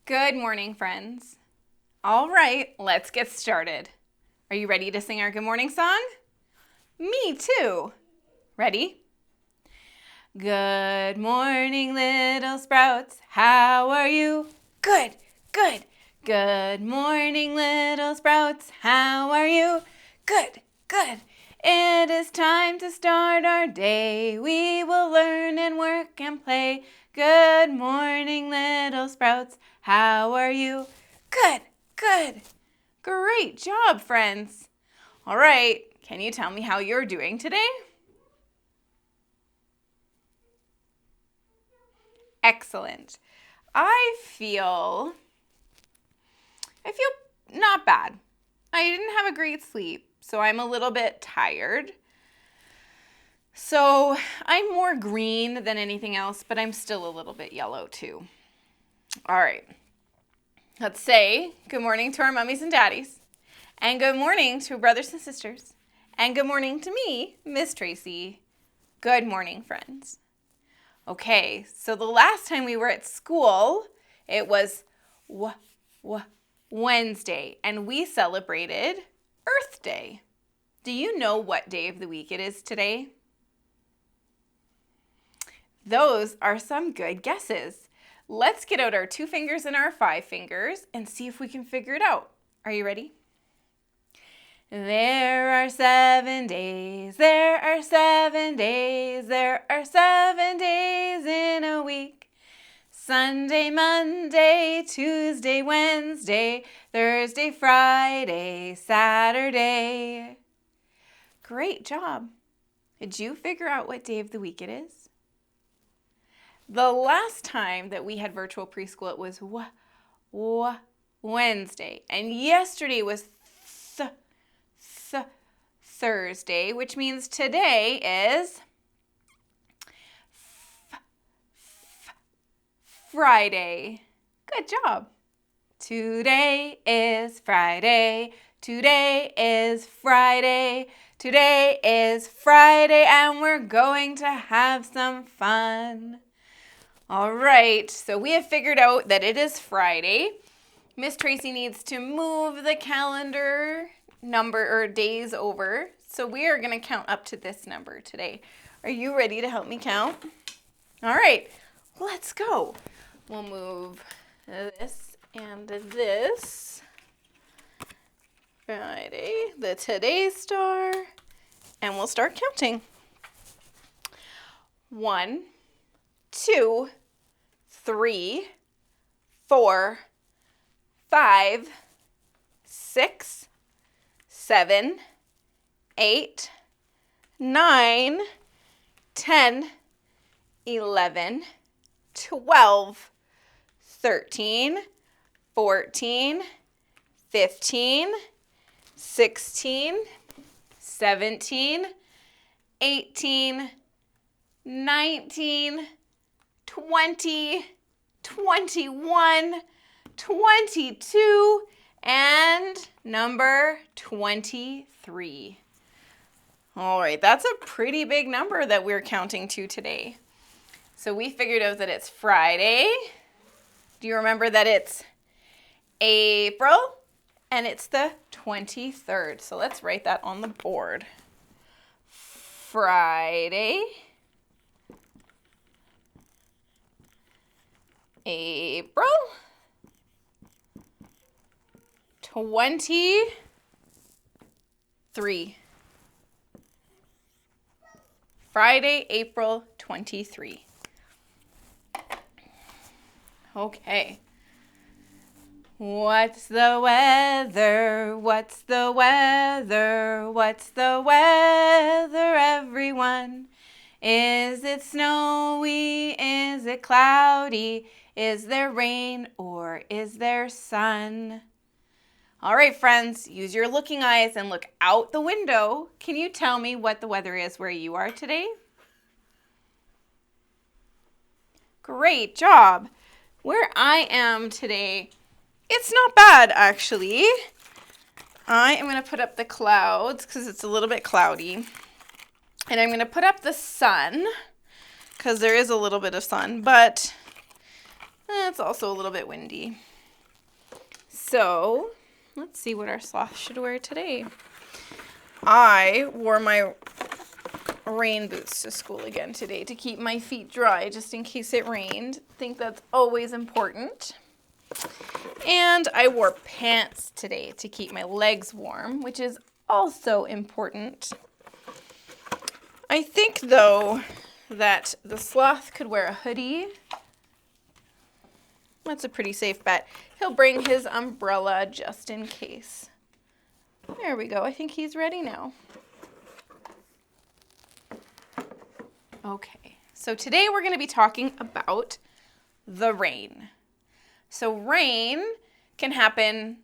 Good morning, friends. All right, let's get started. Are you ready to sing our good morning song? Me too. Ready? Good morning, little sprouts. How are you? Good, good. Good morning, little sprouts. How are you? Good, good. It is time to start our day. We will learn and work and play. Good morning, little sprouts. How are you? Good, good. Great job, friends. All right, can you tell me how you're doing today? Excellent. I feel not bad. I didn't have a great sleep, so I'm a little bit tired. So I'm more green than anything else, but I'm still a little bit yellow too. All right. Let's say good morning to our mummies and daddies, and good morning to brothers and sisters, and good morning to me, Miss Tracy. Good morning, friends. Okay, so the last time we were at school, it was Wednesday, and we celebrated Earth Day. Do you know what day of the week it is today? Those are some good guesses. Let's get out our 2 fingers and our 5 fingers and see if we can figure it out. Are you ready? There are 7 days, there are 7 days, there are 7 days in a week. Sunday, Monday, Tuesday, Wednesday, Thursday, Friday, Saturday. Great job. Did you figure out what day of the week it is? The last time that we had virtual preschool, it was Wednesday. And yesterday was Thursday, which means today is Friday. Good job. Today is Friday. Today is Friday. Today is Friday, and we're going to have some fun. All right, so we have figured out that it is Friday. Miss Tracy needs to move the calendar number or days over. So we are going to count up to this number today. Are you ready to help me count? All right, let's go. We'll move this and this. Friday, the today's star, and we'll start counting. 1, 2, 3, 4, 5, 6, 7, 8, 9, 10, 11, 12, 13, 14, 15, 16, 17, 18, 19, 20, 21, 22, and number 23. All right, that's a pretty big number that we're counting to today. So we figured out that it's Friday. Do you remember that it's April? And it's the 23rd. So let's write that on the board. Friday, April 23. Friday, April 23. Okay. What's the weather? What's the weather? What's the weather, everyone? Is it snowy? Is it cloudy? Is there rain or is there sun? All right, friends, use your looking eyes and look out the window. Can you tell me what the weather is where you are today? Great job. Where I am today, it's not bad, actually. I am going to put up the clouds because it's a little bit cloudy. And I'm going to put up the sun because there is a little bit of sun, but it's also a little bit windy. So let's see what our sloth should wear today. I wore my rain boots to school again today to keep my feet dry just in case it rained. I think that's always important. And I wore pants today to keep my legs warm, which is also important. I think, though, that the sloth could wear a hoodie. That's a pretty safe bet. He'll bring his umbrella just in case. There we go. I think he's ready now. Okay, so today we're going to be talking about the rain. So rain can happen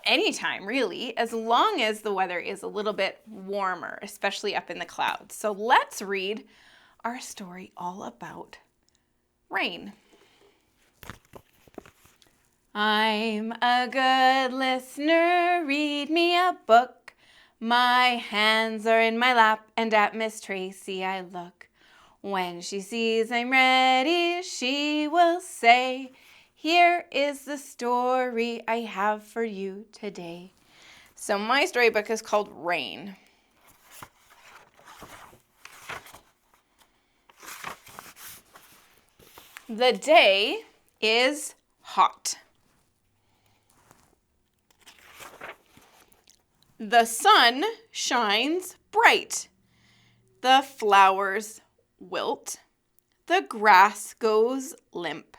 anytime, really, as long as the weather is a little bit warmer, especially up in the clouds. So let's read our story all about rain. I'm a good listener, read me a book. My hands are in my lap, and at Miss Tracy I look. When she sees I'm ready, she will say, here is the story I have for you today. So my storybook is called Rain. The day is hot. The sun shines bright. The flowers wilt. The grass goes limp.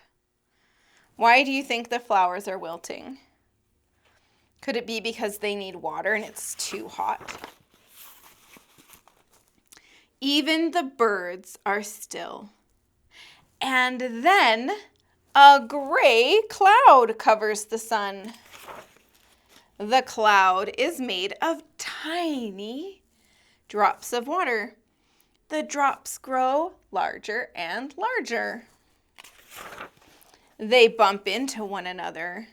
Why do you think the flowers are wilting? Could it be because they need water and it's too hot? Even the birds are still. And then a gray cloud covers the sun. The cloud is made of tiny drops of water. The drops grow larger and larger. They bump into one another.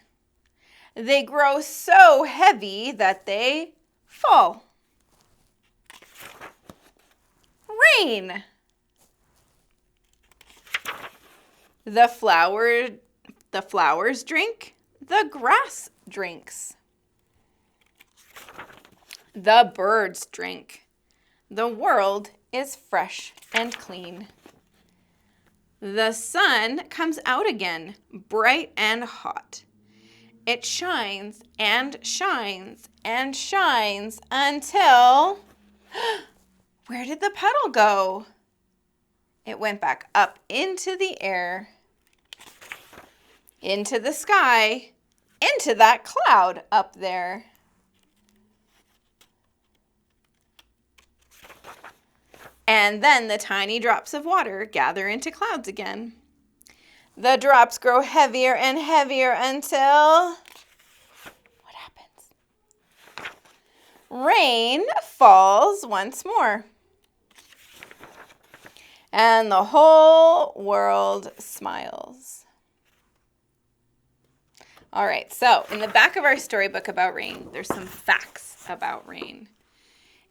They grow so heavy that they fall. Rain. The flowers drink, the grass drinks. The birds drink. The world is fresh and clean. The sun comes out again, bright and hot. It shines and shines and shines until... Where did the puddle go? It went back up into the air, into the sky, into that cloud up there. And then the tiny drops of water gather into clouds again. The drops grow heavier and heavier until... What happens? Rain falls once more. And the whole world smiles. All right, so in the back of our storybook about rain, there's some facts about rain.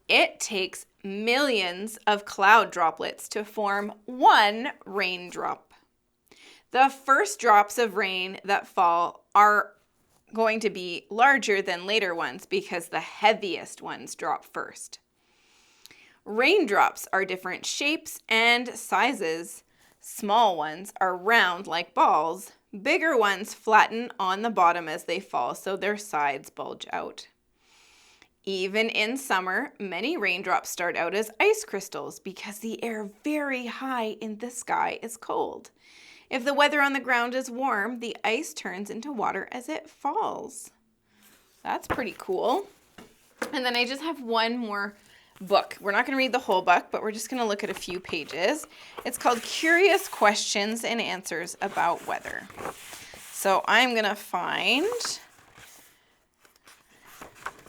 It takes millions of cloud droplets to form one raindrop. The first drops of rain that fall are going to be larger than later ones because the heaviest ones drop first. Raindrops are different shapes and sizes. Small ones are round like balls. Bigger ones flatten on the bottom as they fall, so their sides bulge out. Even in summer, many raindrops start out as ice crystals because the air very high in the sky is cold. If the weather on the ground is warm, the ice turns into water as it falls. That's pretty cool. And then I just have one more book. We're not going to read the whole book, but we're just going to look at a few pages. It's called Curious Questions and Answers About Weather. So I'm going to find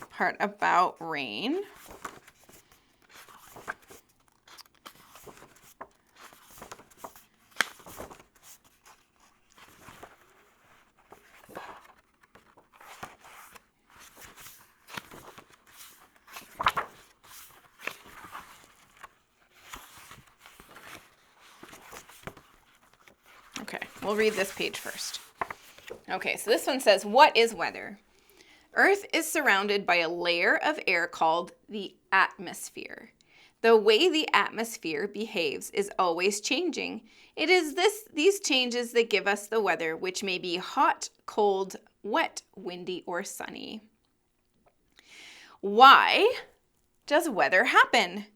part about rain. Okay, we'll read this page first. Okay, so this one says, what is weather? Earth is surrounded by a layer of air called the atmosphere. The way the atmosphere behaves is always changing. It is these changes that give us the weather, which may be hot, cold, wet, windy, or sunny. Why does weather happen?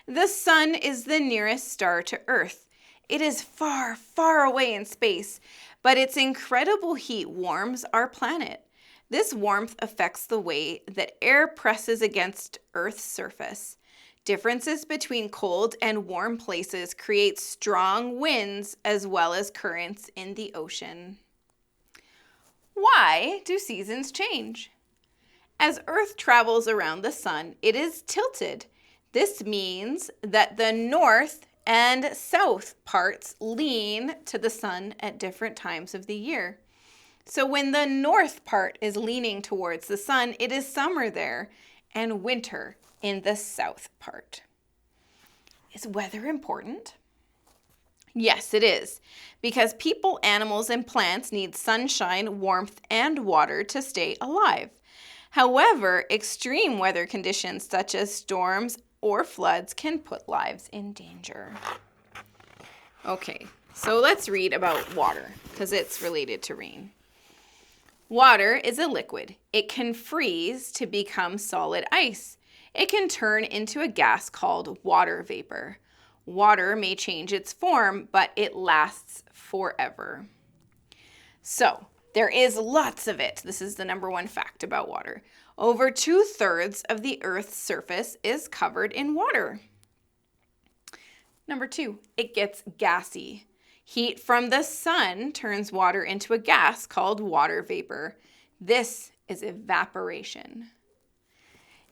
The sun is the nearest star to Earth. It is far, far away in space, but its incredible heat warms our planet. This warmth affects the way that air presses against Earth's surface. Differences between cold and warm places create strong winds as well as currents in the ocean. Why do seasons change? As Earth travels around the sun, it is tilted. This means that the north and south parts lean to the sun at different times of the year. So when the north part is leaning towards the sun, it is summer there and winter in the south part. Is weather important? Yes, it is, because people, animals, and plants need sunshine, warmth, and water to stay alive. However, extreme weather conditions such as storms or floods can put lives in danger. Okay, so let's read about water because it's related to rain. Water is a liquid. It can freeze to become solid ice. It can turn into a gas called water vapor. Water may change its form, but it lasts forever. So, there is lots of it. This is the number one fact about water. Over 2/3 of the Earth's surface is covered in water. Number 2, it gets gassy. Heat from the sun turns water into a gas called water vapor. This is evaporation.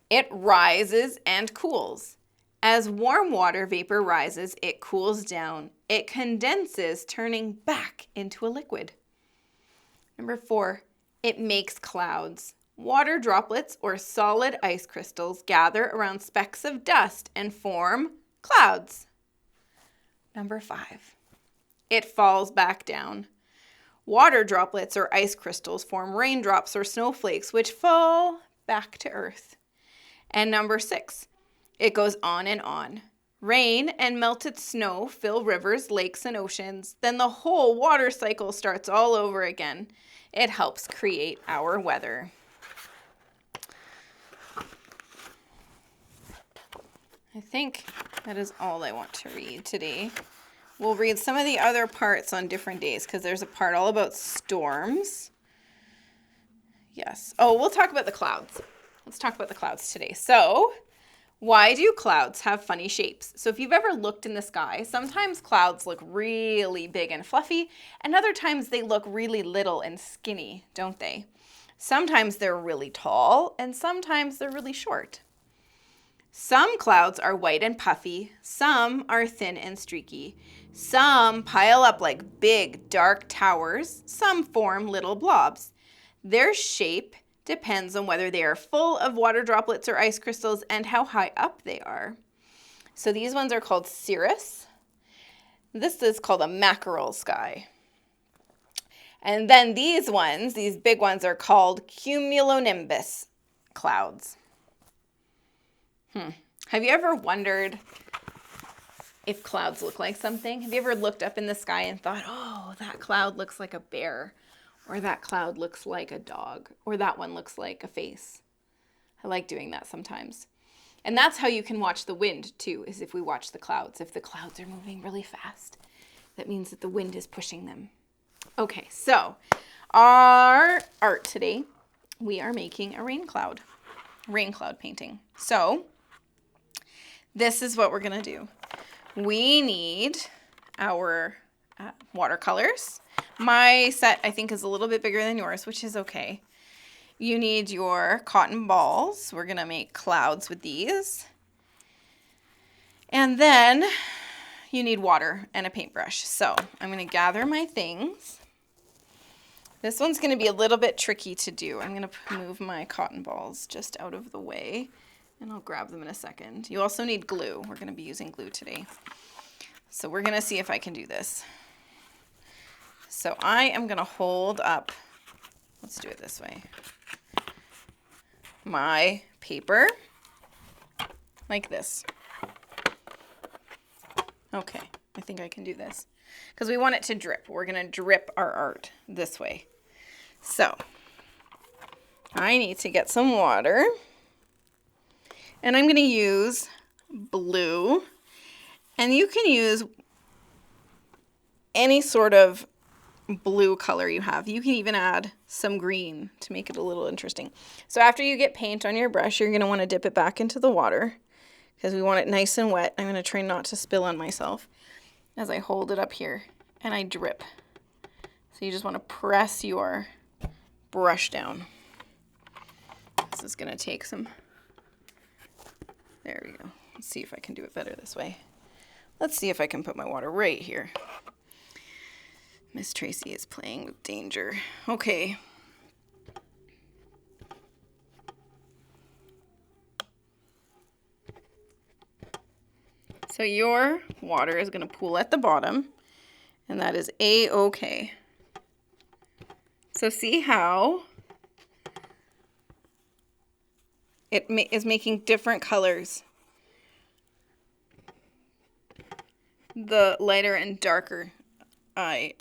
It rises and cools. As warm water vapor rises, it cools down. It condenses, turning back into a liquid. Number 4, it makes clouds. Water droplets or solid ice crystals gather around specks of dust and form clouds. Number 5, it falls back down. Water droplets or ice crystals form raindrops or snowflakes, which fall back to Earth. And number 6, it goes on and on. Rain and melted snow fill rivers, lakes, and oceans. Then the whole water cycle starts all over again. It helps create our weather. I think that is all I want to read today. We'll read some of the other parts on different days because there's a part all about storms. Yes. Oh, we'll talk about the clouds. Let's talk about the clouds today. So, why do clouds have funny shapes? So if you've ever looked in the sky, sometimes clouds look really big and fluffy, and other times they look really little and skinny, don't they? Sometimes they're really tall, and sometimes they're really short. Some clouds are white and puffy, some are thin and streaky. Some pile up like big, dark towers, some form little blobs. Their shape depends on whether they are full of water droplets or ice crystals and how high up they are. So these ones are called cirrus. This is called a mackerel sky. And then these ones, these big ones, are called cumulonimbus clouds. Have you ever wondered if clouds look like something? Have you ever looked up in the sky and thought, oh, that cloud looks like a bear? Or that cloud looks like a dog, or that one looks like a face. I like doing that sometimes. And that's how you can watch the wind too, is if we watch the clouds. If the clouds are moving really fast, that means that the wind is pushing them. Okay, so our art today, we are making a rain cloud painting. So this is what we're gonna do. We need our watercolors. My set, I think, is a little bit bigger than yours, which is okay. You need your cotton balls. We're going to make clouds with these. And then you need water and a paintbrush. So I'm going to gather my things. This one's going to be a little bit tricky to do. I'm going to move my cotton balls just out of the way, and I'll grab them in a second. You also need glue. We're going to be using glue today. So we're going to see if I can do this. So I am going to hold up let's do it this way. My paper, like this. Okay, I think I can do this. Because we want it to drip. We're going to drip our art this way. So, I need to get some water. And I'm going to use blue. And you can use any sort of blue color you have. You can even add some green to make it a little interesting. So after you get paint on your brush, you're going to want to dip it back into the water because we want it nice and wet. I'm going to try not to spill on myself as I hold it up here and I drip. So you just want to press your brush down. This is going to take some, there we go. Let's see if I can do it better this way. Let's see if I can put my water right here. Miss Tracy is playing with danger. Okay. So your water is going to pool at the bottom, and that is A-okay. So see how it is making different colors. The lighter and darker I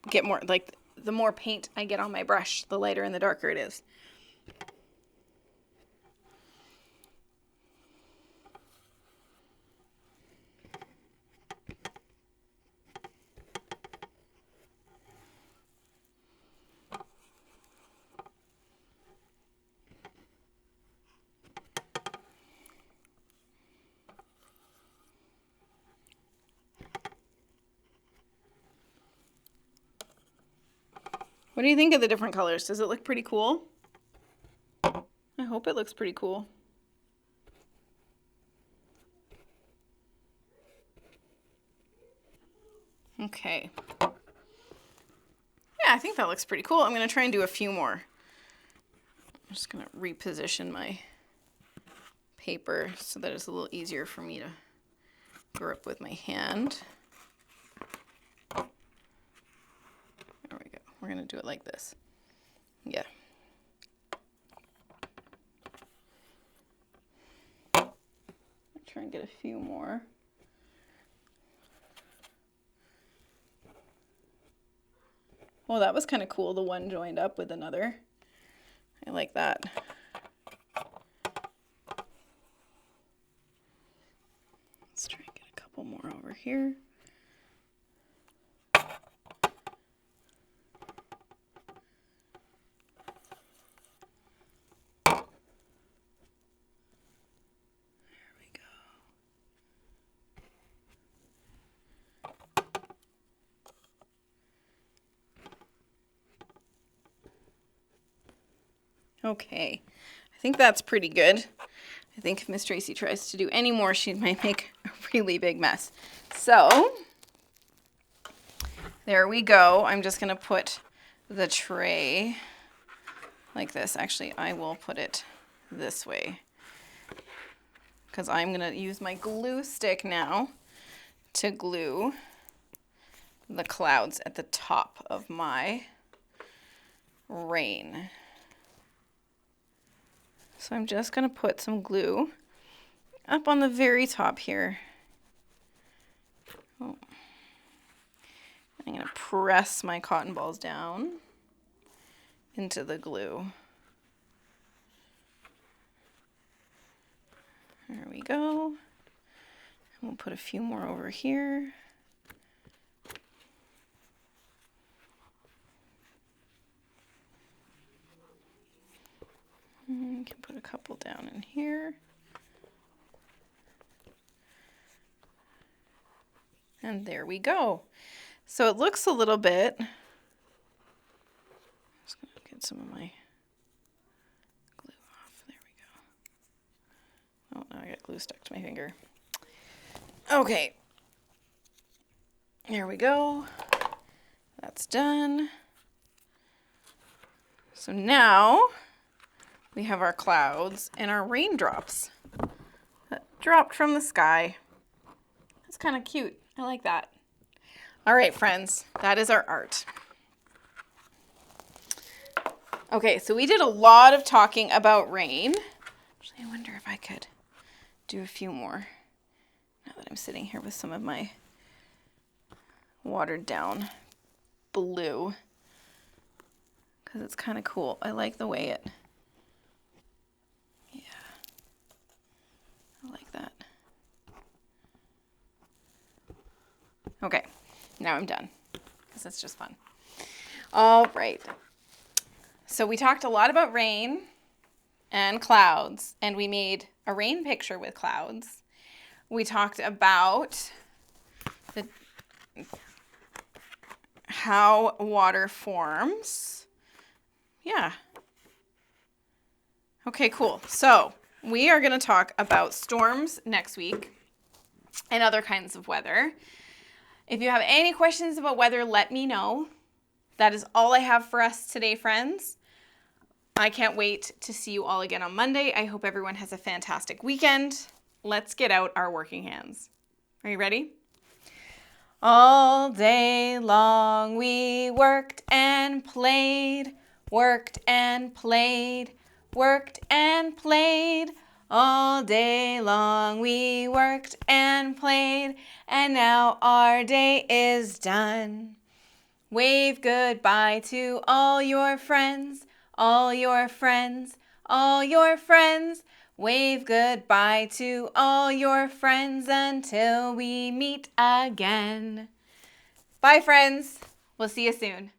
get more, like the more paint I get on my brush, the lighter and the darker it is. What do you think of the different colors? Does it look pretty cool? I hope it looks pretty cool. Okay. Yeah, I think that looks pretty cool. I'm going to try and do a few more. I'm just going to reposition my paper so that it's a little easier for me to grip with my hand. There we go. We're going to do it like this. Yeah. Try and get a few more. Oh, that was kind of cool. The one joined up with another. I like that. Let's try and get a couple more over here. Okay, I think that's pretty good. I think if Miss Tracy tries to do any more, she might make a really big mess. So, there we go. I'm just going to put the tray like this. Actually, I will put it this way because I'm going to use my glue stick now to glue the clouds at the top of my rain. So I'm just going to put some glue up on the very top here. Oh. I'm going to press my cotton balls down into the glue. There we go. And we'll put a few more over here. You can put a couple down in here. And there we go. So it looks a little bit, I'm just going to get some of my glue off. There we go. Oh, now I got glue stuck to my finger. Okay. There we go. That's done. So now we have our clouds and our raindrops that dropped from the sky. That's kind of cute. I like that. All right, friends, that is our art. Okay, so we did a lot of talking about rain. Actually, I wonder if I could do a few more now that I'm sitting here with some of my watered down blue, because it's kind of cool. I like the way it, yeah, I like that. Okay, now I'm done, because it's just fun. All right. So we talked a lot about rain and clouds, and we made a rain picture with clouds. We talked about how water forms. Yeah. Okay, cool. So we are going to talk about storms next week and other kinds of weather. If you have any questions about weather, let me know. That is all I have for us today, friends. I can't wait to see you all again on Monday. I hope everyone has a fantastic weekend. Let's get out our working hands. Are you ready? All day long we worked and played, worked and played, worked and played. All day long we worked and played, and now our day is done. Wave goodbye to all your friends, all your friends, all your friends. Wave goodbye to all your friends until we meet again. Bye, friends. We'll see you soon.